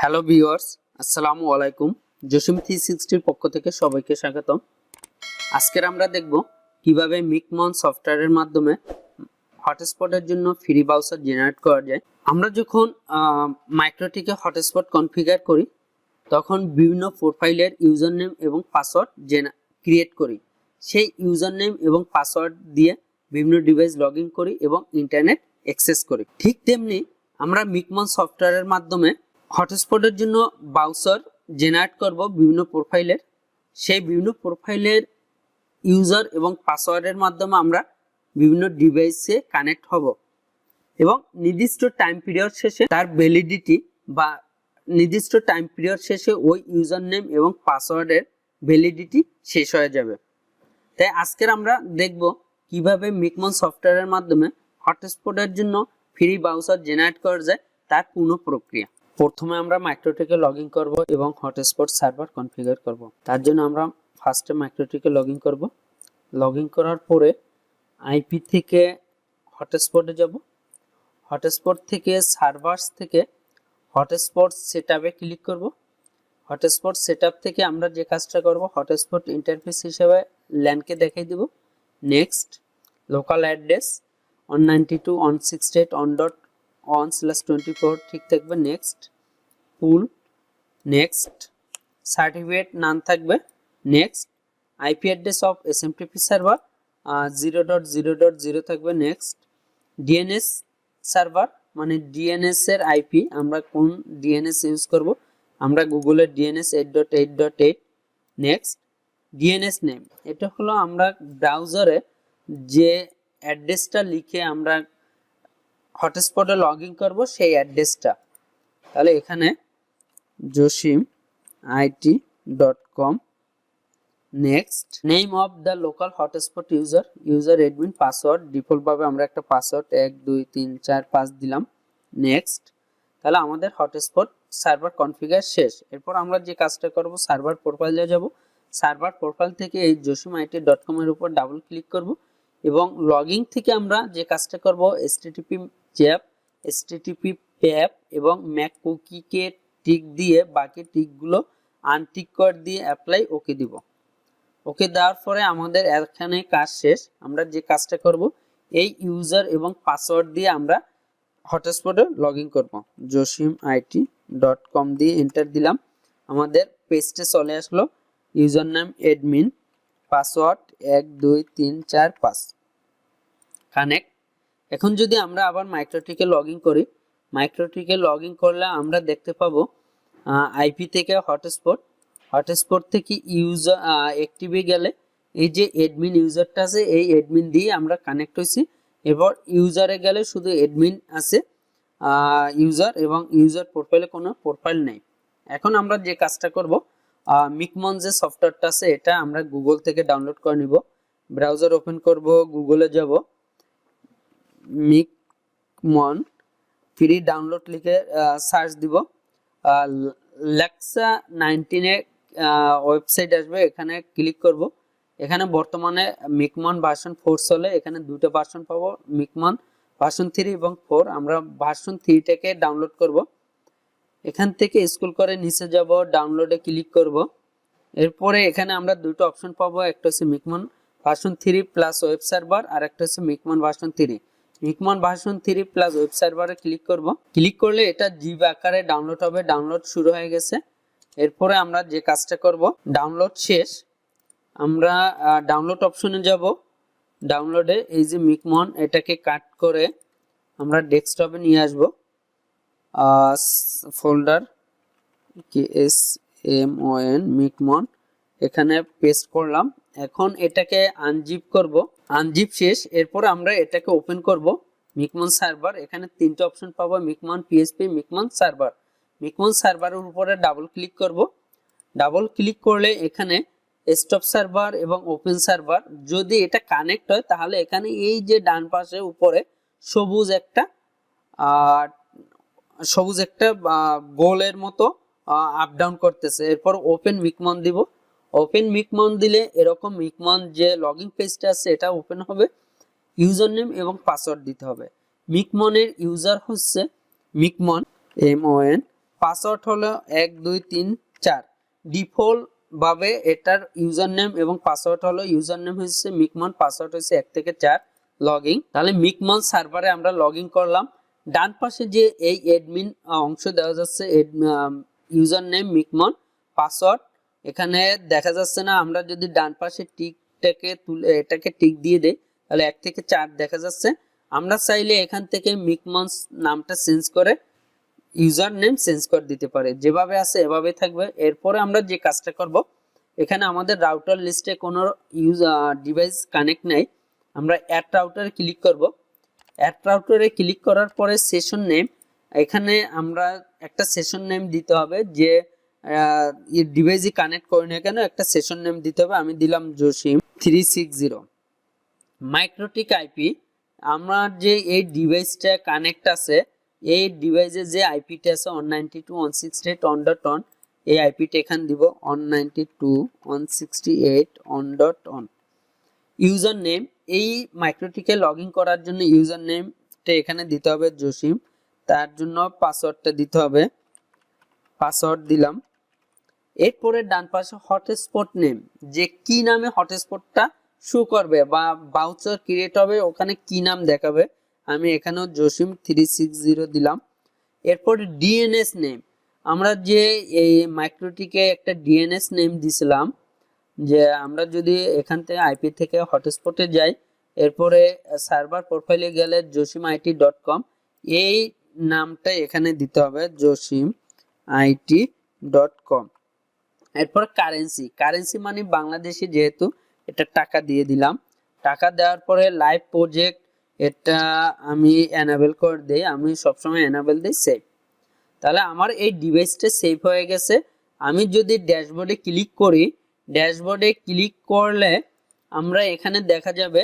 Hello viewers, আসসালামু আলাইকুম। জসিম 360 এর পক্ষ থেকে সবাইকে স্বাগতম। আজকে আমরা দেখব কিভাবে মিকমন সফটওয়্যারের মাধ্যমে হটস্পটের জন্য ফ্রি ব্রাউজার জেনারেট করা যায়। আমরা যখন মাইক্রোটিকে হটস্পট কনফিগার করি তখন বিভিন্ন প্রোফাইলের ইউজার নেম এবং পাসওয়ার্ড ক্রিয়েট করি। সেই ইউজার নেম এবং পাসওয়ার্ড দিয়ে বিভিন্ন ডিভাইস লগ ইন করি এবং ইন্টারনেট অ্যাক্সেস করি। ঠিক তেমনি আমরা মিকমন সফটওয়্যারের মাধ্যমে হটস্পটের জন্য ব্রাউজার জেনারেট করব বিভিন্ন প্রোফাইলের। সেই বিভিন্ন প্রোফাইলের ইউজার এবং পাসওয়ার্ডের মাধ্যমে আমরা বিভিন্ন ডিভাইসে কানেক্ট হব এবং নির্দিষ্ট টাইম পিরিয়ড শেষে তার ভ্যালিডিটি বা নির্দিষ্ট টাইম পিরিয়ড শেষে ওই ইউজার নেম এবং পাসওয়ার্ডের ভ্যালিডিটি শেষ হয়ে যাবে। তাই আজকের আমরা দেখব কিভাবে মিকমন সফটওয়্যারের মাধ্যমে হটস্পটের জন্য ফ্রি ব্রাউজার জেনারেট করা যায় তার পূর্ণ প্রক্রিয়া। প্রথমে আমরা মাইক্রোটিকে লগ ইন করবো এবং হটস্পট সার্ভার কনফিগার করব। তার জন্য আমরা ফার্স্টে মাইক্রোটিকে লগ ইন করবো। লগ ইন করার পরে আইপি থেকে হটস্পটে যাব। হটস্পট থেকে সার্ভার্স থেকে হটস্পট সেটআপে ক্লিক করব। হটস্পট সেটআপ থেকে আমরা যে কাজটা করব, হটস্পট ইন্টারফেস হিসেবে ল্যানকে দেখাই দিব। নেক্সট, লোকাল অ্যাড্রেস 192.168.1/24 ঠিক থাকবে। নেক্সট, পুল, নেক্সট, সার্টিফিকেট নাম থাকবে। Next, IP address of SMTP server 0.0.0 থাকবে। নেক্সট, ডিএনএস সার্ভার মানে ডিএনএস এর আইপি, আমরা কোন ডিএনএস ইউজ করব, আমরা গুগলের ডিএনএস 8.8.8। নেক্সট, ডিএনএস নেম, এটা হলো আমরা ব্রাউজারে যে অ্যাড্রেসটা লিখে আমরা হটস্পটে লগ ইন করবো সেই অ্যাড্রেসটা। তাহলে এখানে josimit.com। Next, name of the local hotspot user admin password, default ভাবে আমরা একটা পাসওয়ার্ড 1 2 3 4 5 দিলাম। নেক্সট, তাহলে আমাদের হটস্পট সার্ভার কনফিগার শেষ। এরপর আমরা যে কাজটা করব, সার্ভার প্রোফাইলে যাব। সার্ভার প্রোফাইল থেকে এই josimit.com এর উপর ডাবল ক্লিক করব এবং লগইন থেকে আমরা যে কাজটা করব, http প্যাপ এবং ম্যাক কুকিকে টিক দিয়ে বাকি টিকগুলো আনটিক করে দিয়ে অ্যাপ্লাই ওকে দিব। ওকে দেওয়ার পরে আমাদের এখানে কাজ শেষ। আমরা যে কাজটা করব, এই ইউজার এবং পাসওয়ার্ড দিয়ে আমরা হটস্পটে লগ ইন করবো। josimit.com দিয়ে এন্টার দিলাম। আমাদের পেজটা চলে আসলো। User name admin, password 1 2 3 4 5, connect. এখন যদি আমরা আবার মাইক্রোটিকে লগ ইন করি, মাইক্রোটিকে লগ ইন করলে আমরা দেখতে পাবো আইপি থেকে হটস্পট থেকে ইউজার অ্যাক্টিভে গেলে এই যে অ্যাডমিন ইউজারটা আছে, এই অ্যাডমিন দিয়ে আমরা কানেক্ট হয়েছি। এরপর ইউজারে গেলে শুধু অ্যাডমিন আছে ইউজার, এবং ইউজার প্রোফাইলে কোনো প্রোফাইল নেই। এখন আমরা যে কাজটা করব, মিকমন যে সফটওয়্যারটা আছে এটা আমরা গুগল থেকে ডাউনলোড করে নিব। ব্রাউজার ওপেন করব, গুগলে যাব, মিকমন ফ্রি ডাউনলোড লিখে সার্চ দিব। লেক্সা 19 এ ওয়েবসাইট আসবে, এখানে ক্লিক করব। এখানে বর্তমানে মিকমন ভার্সন 4 চলে। এখানে দুটো ভার্সন পাবো, মিকমন ভার্সন 3 এবং 4। আমরা ভার্সন 3 থেকে ডাউনলোড করব। এখান থেকে স্ক্রল করে নিচে যাব, ডাউনলোডে ক্লিক করব। এরপরে এখানে আমরা দুটো অপশন পাবো, একটা হচ্ছে মিকমন ভার্সন 3 প্লাস ওয়েব সার্ভার, আর একটা হচ্ছে মিকমন ভার্সন 3। মিকমন ভার্সন 3 প্লাস ওয়েব সার্ভারে ক্লিক করব। ক্লিক করলে এটা জিপ আকারে ডাউনলোড হবে। ডাউনলোড শুরু হয়ে গেছে। এরপরে আমরা যে কাজটা করব, ডাউনলোড শেষ, আমরা ডাউনলোড অপশনে যাব। ডাউনলোডে এই যে মিকমন, এটাকে কাট করে আমরা ডেস্কটপে নিয়ে আসব। ফোল্ডার KSMON মিকমন এখানে পেস্ট করলাম। এখন এটাকে আনজিপ করব। আনজিপ শেষ। এরপর আমরা এটাকে ওপেন করব। মিকমন সার্ভার, এখানে তিনটে অপশন পাবো, মিকমন PHP, মিকমন সার্ভার। মিকমন সার্ভারের উপরে ডাবল ক্লিক করব। ডাবল ক্লিক করলে এখানে স্টপ সার্ভার এবং ওপেন সার্ভার, যদি এটা কানেক্ট হয় তাহলে এখানে এই যে ডান পাশে উপরে সবুজ একটা গোলের মতো আপ ডাউন করতেছে। এরপর ওপেন মিকমন দিব। ওপেন মিকমন দিলে এরকম মিকমন যে লগইন পেজটা আছে এটা ওপেন হবে। ইউজার নেম এবং পাসওয়ার্ড দিতে হবে। মিকমনের ইউজার হচ্ছে মিকমন MON, পাসওয়ার্ড হলো 1 2 3 4। ডিফল্ট ভাবে এটার ইউজার নেম এবং পাসওয়ার্ড হলো, ইউজার নেম হচ্ছে মিকমন, পাসওয়ার্ড হচ্ছে 1 থেকে 4 লগইন। তাহলে মিকমন সার্ভারে আমরা লগইন করলাম। ডান পাশে যে এই অ্যাডমিন অংশ দেওয়া যাচ্ছে, ইউজার নেম মিকমন, পাসওয়ার্ড এখানে দেখা যাচ্ছে না। আমরা যদি ডান পাশে টিকটাকে তুলে এটাকে টিক দিয়ে দেই তাহলে 1 থেকে 4 দেখা যাচ্ছে। আমরা চাইলে এখান থেকে মিকমন নামটা চেঞ্জ করে ইউজার নেম চেঞ্জ করে দিতে পারে, যেভাবে আছে এভাবে থাকবে। এরপরে আমরা যে কাজটা করব, এখানে আমাদের রাউটার লিস্টে কোনো ডিভাইস কানেক্ট নেই, আমরা অ্যাড রাউটারে ক্লিক করব। অ্যাড রাউটারে ক্লিক করার পরে সেশন নেম, এখানে আমরা একটা সেশন নেম দিতে হবে, যে ডিভাইসই কানেক্ট করে না কেন একটা সেশন নেম দিতে হবে। আমি দিলাম জসিম 360। মাইক্রোটিক আইপি, আমার যে এই ডিভাইসটা কানেক্ট আছে, এই ডিভাইসে যে আইপিটা আছে 192.168.1.1, এই আইপিটা এখানে দিব 192.168.1.1। ইউজার নেম, এই মাইক্রোটিকে লগ ইন করার জন্য ইউজার নেমটা এখানে দিতে হবে জসিম, তার জন্য পাসওয়ার্ডটা দিতে হবে, পাসওয়ার্ড দিলাম। এরপরে ডান পাশে হটস্পট নেম, যে কি নামে হটস্পটটা শো করবে বা বাউচার ক্রিয়েট হবে, ওখানে কি নাম দেখাবে, আমি এখানেও জসিম 360 দিলাম। এরপর ডিএনএস নেম, আমরা যে এই মাইক্রোটিকে একটা ডিএনএস নেম দিছিলাম, যে আমরা যদি এখান থেকে আইপি থেকে হটস্পটে যাই, এরপরে সার্ভার প্রোফাইলে গেলে josimit.com, এই নামটা এখানে দিতে হবে josimit.com। এরপর কারেন্সি, কারেন্সি মানে বাংলাদেশি, যেহেতু এটা টাকা দিয়ে দিলাম। টাকা দেওয়ার পরে লাইভ প্রজেক্ট, এটা আমি এনাবেল করে দেই, আমি সবসময় এনাবেল দিই সেভ। তাহলে আমার এই ডিভাইসটা সেভ হয়ে গেছে। আমি যদি ড্যাশবোর্ডে ক্লিক করি, ড্যাশবোর্ডে ক্লিক করলে আমরা এখানে দেখা যাবে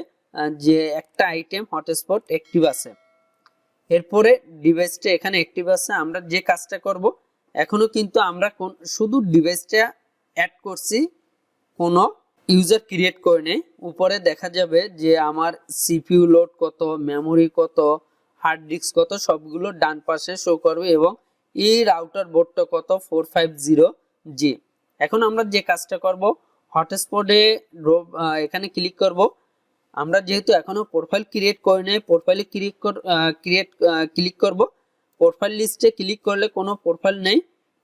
যে একটা আইটেম হটস্পট অ্যাক্টিভ আছে। এরপরে ডিভাইসটা এখানে অ্যাক্টিভ আছে। আমরা যে কাজটা করব, এখনো কিন্তু আমরা শুধু ডিভাইসটা অ্যাড করছি, কোনো ইউজার ক্রিয়েট করে নেই। উপরে দেখা যাবে যে আমার সিপিইউ লোড কত, মেমোরি কত, হার্ড ডিস্ক কত, সবগুলো ডান পাশে শো করবে, এবং এই রাউটার বোর্ডটা কত 450G। এখন আমরা যে কাজটা করব, হটস্পটে এখানে ক্লিক করব। আমরা যেহেতু এখনো প্রোফাইল ক্রিয়েট করে নেই, প্রোফাইলে ক্লিক করব। প্রোফাইল লিস্টে ক্লিক করলে কোনো প্রোফাইল নেই,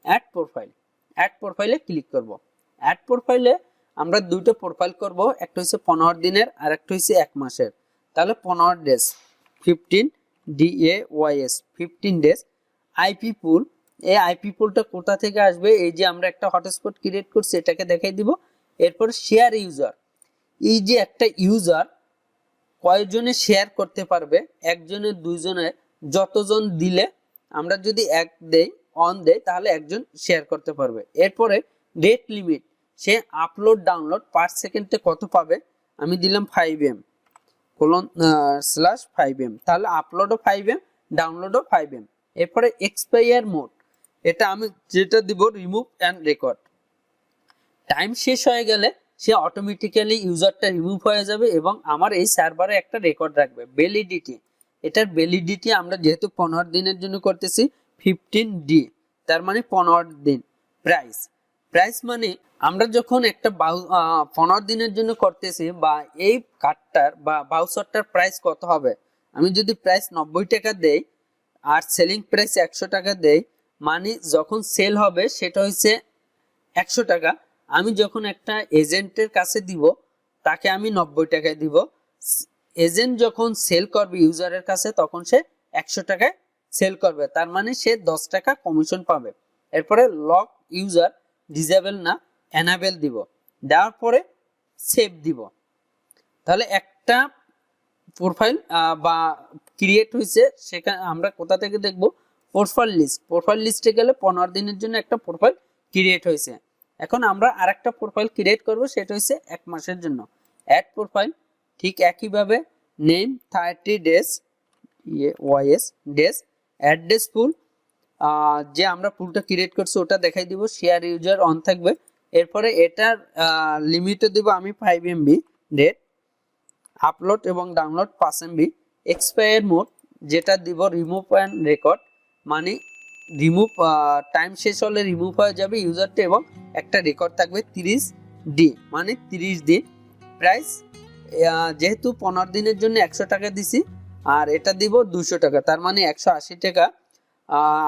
অ্যাড প্রোফাইল, অ্যাড প্রোফাইলে ক্লিক করব। অ্যাড প্রোফাইলে আমরা দুটো প্রোফাইল করব, একটা হচ্ছে 15 দিনের আর একটা হচ্ছে 1 মাসের। তাহলে 15 ডেজ 15 DAYS 15 ডেজ। আইপি পুল, এই আইপি পুলটা কোথা থেকে আসবে, এই যে আমরা একটা হটস্পট ক্রিয়েট করছি এটাকে দেখাই দিব। এরপর শেয়ার ইউজার, এই যে একটা ইউজার কয়জনে শেয়ার করতে পারবে, একজনের, দুইজনের, যতজন দিলে, আমরা যদি এক দেই অন দেই তাহলে একজন শেয়ার করতে পারবে। এরপরে রেট লিমিট, সে আপলোড ডাউনলোড পার সেকেন্ডে কত পাবে, আমি দিলাম 5M /5M, তাহলে আপলোডও 5M, ডাউনলোডও 5M। এরপরে এক্সপায়ার মোড, এটা আমি যেটা দিব রিমুভ অ্যান্ড রেকর্ড, টাইম শেষ হয়ে গেলে সে অটোমেটিক্যালি ইউজারটা রিমুভ হয়ে যাবে এবং আমার এই সার্ভারে একটা রেকর্ড রাখবে। ভ্যালিডিটি, এটার ভ্যালিডিটি আমরা যেহেতু 15 দিনের জন্য করতেছি 15D, তার মানে 15 দিন। প্রাইস, প্রাইস মানে আমরা যখন একটা 15 দিনের জন্য করতেছি, বা এই কার্ডটার বা বাউচারটার প্রাইস কত হবে, আমি যদি প্রাইস 90 টাকা দেই আর সেলিং প্রাইস 100 টাকা দেই, মানে যখন সেল হবে সেটা হচ্ছে 100 টাকা। আমি যখন একটা এজেন্টের কাছে দিব, তাকে আমি 90 টাকায় দিব। এজেন্ট যখন সেল করবে ইউজারের কাছে, তখন সে 100 টাকায় সেল করবে, তার মানে সে 10 টাকা কমিশন পাবে। এরপরে লক ইউজার ডিসেবল না এনাবেল দিব, দেওয়ার পরে সেভ দিব। তাহলে একটা প্রোফাইল বা ক্রিয়েট হয়েছে, সেখানে আমরা কোথা থেকে দেখব, প্রোফাইল লিস্ট, প্রোফাইল লিস্টে গেলে 15 দিনের জন্য একটা প্রোফাইল ক্রিয়েট হয়েছে। এখন আমরা আরেকটা প্রোফাইল ক্রিয়েট করব, সেটা হচ্ছে 1 মাসের জন্য। অ্যাড প্রোফাইল, ঠিক একইভাবে নেম 30 ডেজ ওয়াইএস ডেজ, অ্যাড্রেস ফুল, যে আমরা পুলটা ক্রিয়েট করছি ওটা দেখাই দিব, শেয়ার ইউজার অন থাকবে। এরপরে এটার লিমিটও দিব আমি 5MB, ডেট, আপলোড এবং ডাউনলোড 5MB। এক্সপায়ার মোড, যেটা দিব রিমুভ অ্যান্ড রেকর্ড, মানে রিমুভ টাইম শেষ হলে রিমুভ হয়ে যাবে ইউজারটা এবং একটা রেকর্ড থাকবে 30 ডি মানে 30 দিন। প্রাইস যেহেতু 15 দিনের জন্য 100 টাকা দিছি আর এটা দিব 200 টাকা, তার মানে 180 টাকা।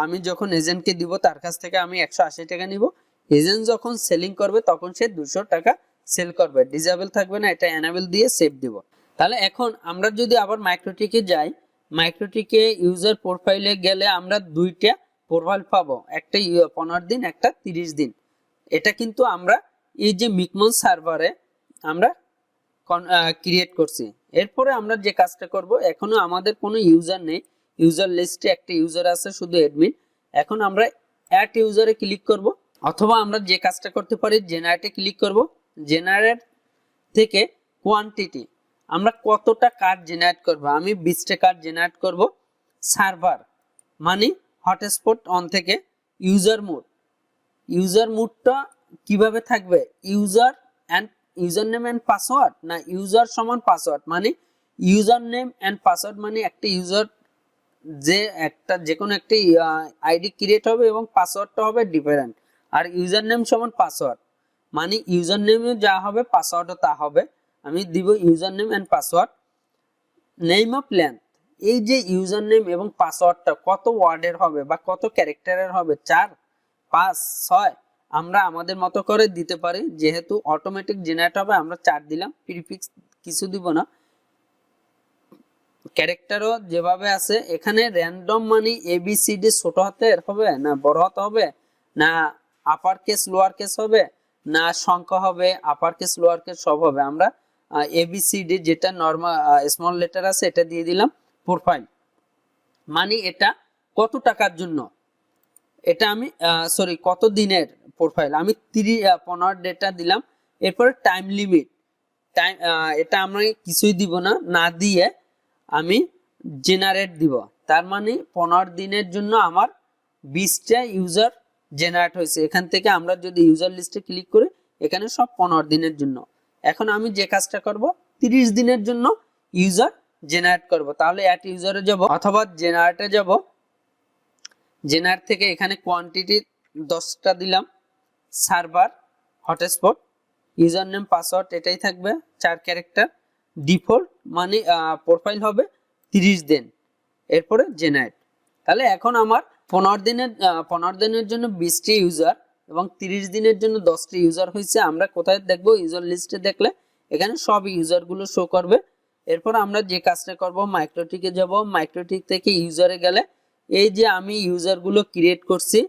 আমি যখন এজেন্টকে দিব তার কাছ থেকে আমি 180 টাকা নিব। এজেন্ট যখন সেলিং করবে তখন সে 200 টাকা সেল করবে, ডিসেবল থাকবে না, এটা এনেবল দিয়ে সেভ দিব। তাহলে এখন আমরা যদি আবার মাইক্রোটিকে যাই, মাইক্রোটিকে ইউজার প্রোফাইলে গেলে আমরা দুইটা প্রোফাইল পাবো, একটা 15 দিন, একটা 30 দিন। এটা কিন্তু আমরা এই যে মিকমন সার্ভারে আমরা ক্রিয়েট করছি। এরপরে আমরা যে কাজটা করব, এখনো আমাদের কোনো ইউজার নেই, ইউজার লিস্টে একটা ইউজার আছে শুধু অ্যাডমিন। এখন আমরা অ্যাড ইউজারে ক্লিক করব, অথবা আমরা যে কাজটা করতে পারি জেনারেটে ক্লিক করব। জেনারেট থেকে কোয়ান্টিটি আমরা কতটা কার্ড জেনারেট করব, আমি 20টা কার্ড জেনারেট করব। সার্ভার মানে হটস্পট অন থেকে ইউজার মোড, ইউজার মোডটা কিভাবে থাকবে, ইউজার নেম এন্ড পাসওয়ার্ড না ইউজার সমান পাসওয়ার্ড, মানে ইউজার নেম এন্ড পাসওয়ার্ড মানে একটা ইউজার যে কোনো একটা আইডি ক্রিয়েট হবে এবং পাসওয়ার্ডটা হবে ডিফারেন্ট। আর ইউজার নেম সমান পাসওয়ার্ড মানে ইউজার নেমে যা হবে পাসওয়ার্ডও তা হবে। আমি দিব user name and password. Name of length, এই যে ইউজার নেম এবং পাসওয়ার্ডটা কত ওয়ার্ডের হবে বা কত ক্যারেক্টারের হবে, 4, 5, 6 আমরা আমাদের মতো করে দিতে পারি। যেহেতু অটোমেটিক জেনারেট হবে আমরা 4 দিলাম, প্রিফিক্স কিছু দিব না। ক্যারেক্টারও যেভাবে আছে এখানে র্যান্ডম মানে ABCD ছোট হাতের হবে না বড় হাতে হবে, না আপার কেস লোয়ার কেস হবে, না সংখ্যা হবে আপার কেস লোয়ার কেস সব হবে। আমরা ABCD যেটা নরমাল স্মল লেটার আছে এটা দিয়ে দিলাম। প্রোফাইল মানে এটা কত টাকার জন্য, এটা আমি কত দিনের প্রোফাইল, আমি 15 ডেটা দিলাম। এরপরে টাইম লিমিট, টাইম এটা আমরা কিছুই দিব না, না দিয়ে আমি জেনারেট দিব। তার মানে 15 দিনের জন্য আমার 20টা ইউজার জেনারেট হয়েছে। এখান থেকে আমরা যদি ইউজার লিস্টে ক্লিক করি এখানে সব 15 দিনের জন্য। এখন আমি যে কাজটা করব 30 দিনের জন্য ইউজার জেনারেট করব। তাহলে অ্যাড ইউজারে যাব অথবা জেনারেটে যাব। জেনারেট থেকে এখানে কোয়ান্টিটি 10টা দিলাম। Server hotspot, user name password এটাই থাকবে 4 ক্যারেক্টার। ডিফল্ট মানে প্রোফাইল হবে 30 দিন। এরপরে জেনারেট। তাহলে এখন আমার 15 দিনের জন্য 20টি ইউজার এবং 30 দিনের জন্য 10টি ইউজার হয়েছে। আমরা কোথায় দেখবো, ইউজার লিস্টে দেখলে এখানে সব ইউজারগুলো শো করবে। এরপর আমরা যে কাজটা করব মাইক্রোটিকে যাব। মাইক্রোটিক থেকে ইউজারে গেলে এই যে আমি ইউজারগুলো ক্রিয়েট করছি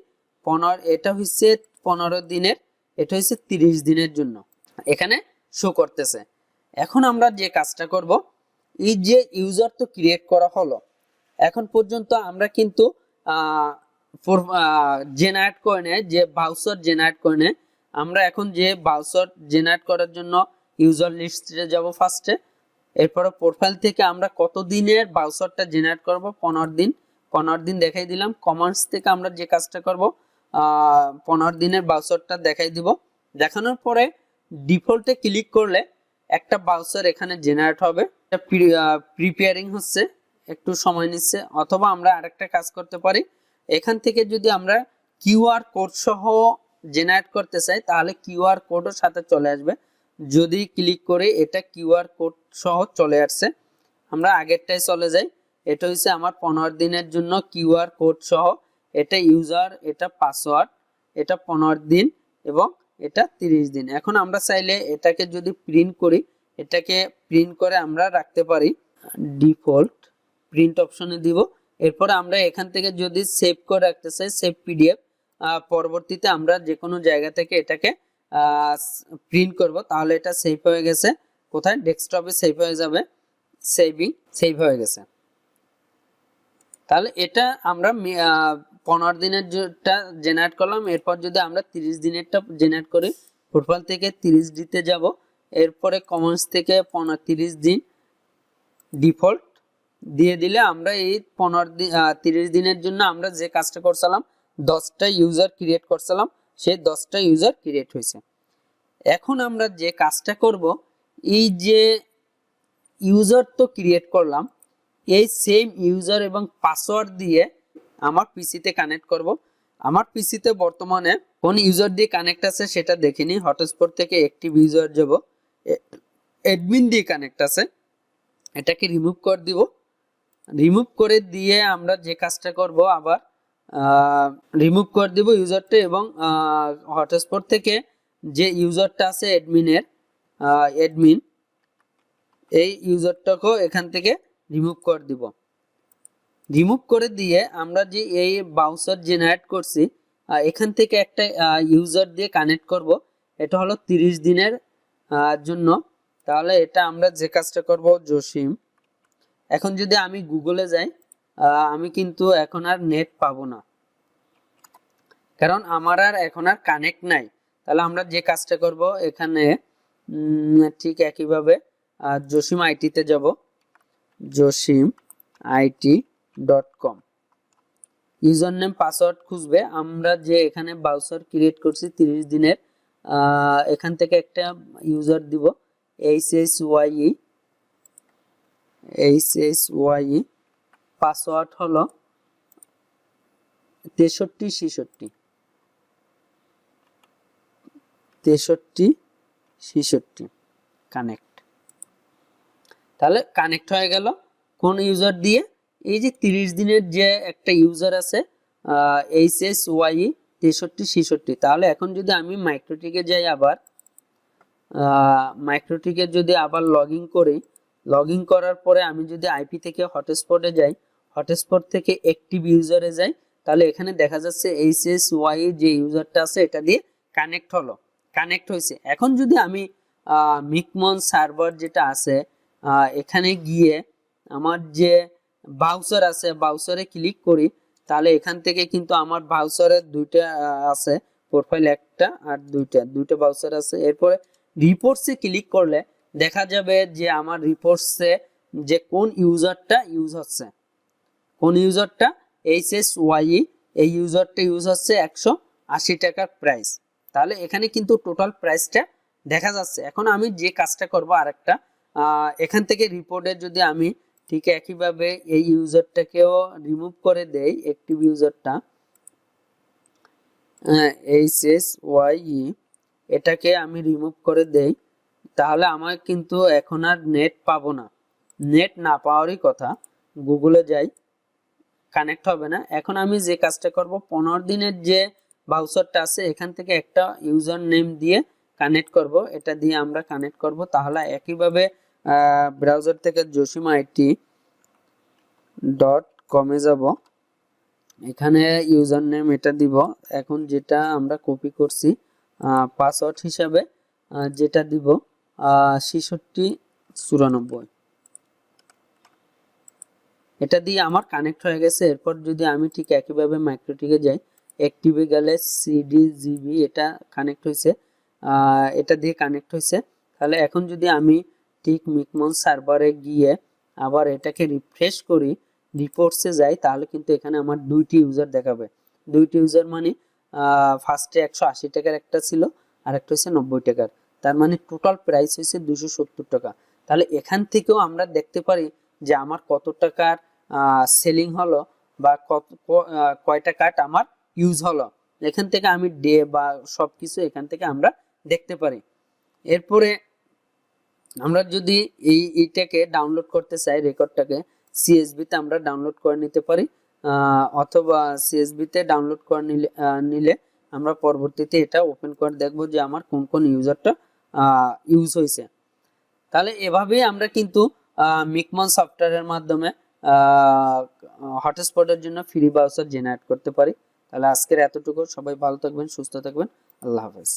15, এটা হচ্ছে 15 দিনের, এটা হচ্ছে 30 দিনের জন্য এখানে শো করতেছে। এখন আমরা যে কাজটা করব, এই যে ইউজার তো ক্রিয়েট করা হলো, এখন পর্যন্ত আমরা কিন্তু জেনারেট করে নেয়, যে বাউচার জেনারেট করে নেয়। আমরা এখন যে বাউচার জেনারেট করার জন্য ইউজার লিস্টে যাব ফার্স্টে। এরপরে প্রোফাইল থেকে আমরা কত দিনের বাউচারটা জেনারেট করব, 15 দিন। 15 দিন দেখাই দিলাম। কমার্স থেকে আমরা যে কাজটা করব 15 দিনের বাউচারটা দেখাই দিব। দেখানোর পরে ডিফল্টে ক্লিক করলে একটা বাউচার এখানে জেনারেট হবে। এটা প্রিপেয়ারিং হচ্ছে, একটু সময় নিচ্ছে। অথবা আমরা আরেকটা কাজ করতে পারি, এখান থেকে যদি আমরা কিউআর কোড সহ জেনারেট করতে চাই তাহলে কিউআর কোডও সাথে চলে আসবে। যদি ক্লিক করে এটা কিউআর কোড সহ চলে আসছে, আমরা আগেরটাই চলে যাই। এটা হচ্ছে আমার 15 দিনের জন্য কিউআর কোড সহ, এটা ইউজার, এটা পাসওয়ার্ড, এটা 15 দিন এবং এটা 30 দিন। এখন আমরা চাইলে এটাকে যদি প্রিন্ট করি, এটাকে প্রিন্ট করে আমরা রাখতে পারি। ডিফল্ট প্রিন্ট অপশনে দিব। এরপর আমরা এখান থেকে যদি সেভ করে রাখতে চাই, সেভ পিডিএফ, পরবর্তীতে আমরা যে কোনো জায়গা থেকে এটাকে প্রিন্ট করব, তাহলে এটা সেভ হয়ে গেছে। কোথায়, ডেস্কটপে সেভ হয়ে যাবে। সেভ হয়ে গেছে। তাহলে এটা আমরা 15 দিনের যেটা জেনারেট করলাম। এরপর যদি আমরা 30 দিনেরটা জেনারেট করি, প্রোফাইল থেকে 30 দিতে যাব। এরপরে কমেন্টস থেকে 30 দিন ডিফল্ট দিয়ে দিলে আমরা এই 30 দিনের জন্য আমরা যে কাজটা করছিলাম 10টা ইউজার ক্রিয়েট করছিলাম, সেই 10টা ইউজার ক্রিয়েট হয়েছে। এখন আমরা যে কাজটা করব, এই যে ইউজার তো ক্রিয়েট করলাম, এই সেম ইউজার এবং পাসওয়ার্ড দিয়ে আমার পিসিতে কানেক্ট করব। আমার পিসিতে বর্তমানে কোন ইউজার দিয়ে কানেক্ট আছে সেটা দেখিনি। হটস্পট থেকে অ্যাক্টিভ ইউজার যাব, অ্যাডমিন দিয়ে কানেক্ট আছে, এটাকে রিমুভ করে দিব। রিমুভ করে দিয়ে আমরা যে কাজটা করব, আবার রিমুভ করে দিব ইউজারটা, এবং হটস্পট থেকে যে ইউজারটা আছে অ্যাডমিনের অ্যাডমিন, এই ইউজারটাকেও এখান থেকে রিমুভ করে দিব। রিমুভ করে দিয়ে আমরা যে এই ব্রাউজার জেনারেট করছি এখান থেকে একটা ইউজার দিয়ে কানেক্ট করব। এটা হলো 30 দিনের জন্য। তাহলে এটা আমরা যে কাজটা করব, জসিম, এখন যদি আমি গুগলে যাই আমি কিন্তু এখন আর নেট পাবো না, কারণ আমার আর এখন আর কানেক্ট নাই। তাহলে আমরা যে কাজটা করব, এখানে ঠিক একইভাবে জসিম আইটিতে যাব, josimit.com, ইউজার নেম পাসওয়ার্ড খুঁজবে। আমরা যে এখানে ব্রাউজার ক্রিয়েট করছি 30 দিনের, এখান থেকে একটা ইউজার দিব, HSYE, পাসওয়ার্ড হলো 6366 কানেক্ট। তাহলে কানেক্ট হয়ে গেল কোন ইউজার দিয়ে, এই যে 30 দিনের যে একটা ইউজার আছে HSYE 6366। তাহলে এখন যদি আমি মাইক্রোটিকে যাই, আবার মাইক্রোটিকে যদি আবার লগ ইন করার পরে আমি যদি আইপি থেকে হটস্পটে যাই, হটস্পট থেকে অ্যাক্টিভ ইউজারে যাই, তাহলে এখানে দেখা যাচ্ছে HSYE যে ইউজারটা আছে এটা দিয়ে কানেক্ট হয়েছে। এখন যদি আমি মিকমন সার্ভার যেটা আছে এখানে গিয়ে আমার যে ব্রাউজার আছে ব্রাউজারে ক্লিক করি, তাহলে এখান থেকে কিন্তু আমার ব্রাউজারের দুইটা আছে, প্রোফাইল একটা আর দুইটা ব্রাউজার আছে। এরপরে রিপোর্টসে ক্লিক করলে দেখা যাবে যে আমার রিপোর্টসে যে কোন ইউজারটা ইউজ হচ্ছে, HSYE, এই ইউজারটা ইউজ হচ্ছে 180 টাকার প্রাইস। তাহলে এখানে কিন্তু টোটাল প্রাইসটা দেখা যাচ্ছে। এখন আমি যে কাজটা করব আরেকটা, এখান থেকে রিপোর্টে যদি আমি ঠিক একইভাবে এই ইউজারটাকেও রিমুভ করে দেই, অ্যাক্টিভ ইউজারটা HSYE, এটাকে আমি রিমুভ করে দেই, তাহলে আমার কিন্তু এখন আর নেট পাবো না। নেট না পাওয়ারই কথা, গুগলে যাই, কানেক্ট হবে না। এখন আমি যে কাজটা করব, 15 দিনের যে ব্রাউজারটা আছে এখান থেকে একটা ইউজার নেম দিয়ে কানেক্ট করব, এটা দিয়ে আমরা কানেক্ট করব। তাহলে একইভাবে ব্রাউজার থেকে josimit.com এ যাব, এখানে ইউজার নেম এটা দিব। এখন যেটা আমরা কপি করছি পাসওয়ার্ড হিসাবে যেটা দিব 6694, এটা দিয়ে আমার কানেক্ট হয়ে গেছে। এরপর যদি আমি ঠিক একইভাবে মাইক্রোটিকে যাই, অ্যাক্টিভে গেলে CDGB এটা কানেক্ট হয়েছে, এটা দিয়ে কানেক্ট হয়েছে। তাহলে এখন যদি আমি ঠিক মিকমন সার্ভারে গিয়ে আবার এটাকে রিফ্রেশ করি, রিপোর্টসে যাই, তাহলে কিন্তু এখানে আমার দুইটি ইউজার দেখাবে। দুইটি ইউজার মানে ফার্স্টে 180 টাকার একটা ছিল আর একটা হচ্ছে 90 টাকার, তার মানে টোটাল প্রাইস হয়েছে 270 টাকা। তাহলে এখান থেকেও আমরা দেখতে পারি যে আমার কত টাকার সেলিং হলো বা কয়টা কার্ড আমার ইউজ হলো। এখান থেকে আমি ডে বা সবকিছু এখান থেকে আমরা দেখতে পারি। এরপরে আমরা যদি এইটাকে ডাউনলোড করতে চাই, রেকর্ডটাকে CSV তে আমরা ডাউনলোড করে নিতে পারি, অথবা CSV তে ডাউনলোড করে নিলে আমরা পরবর্তীতে এটা ওপেন করে দেখব যে আমার কোন কোন ইউজারটা ইউজ হয়েছে। তাহলে এভাবেই আমরা কিন্তু মিকমন সফটওয়্যারের মাধ্যমে হটস্পটের জন্য ফ্রি ব্রাউজার জেনারেট করতে পারি। তাহলে আজকের এতটুকু, সবাই ভালো থাকবেন, সুস্থ থাকবেন, আল্লাহ হাফেজ।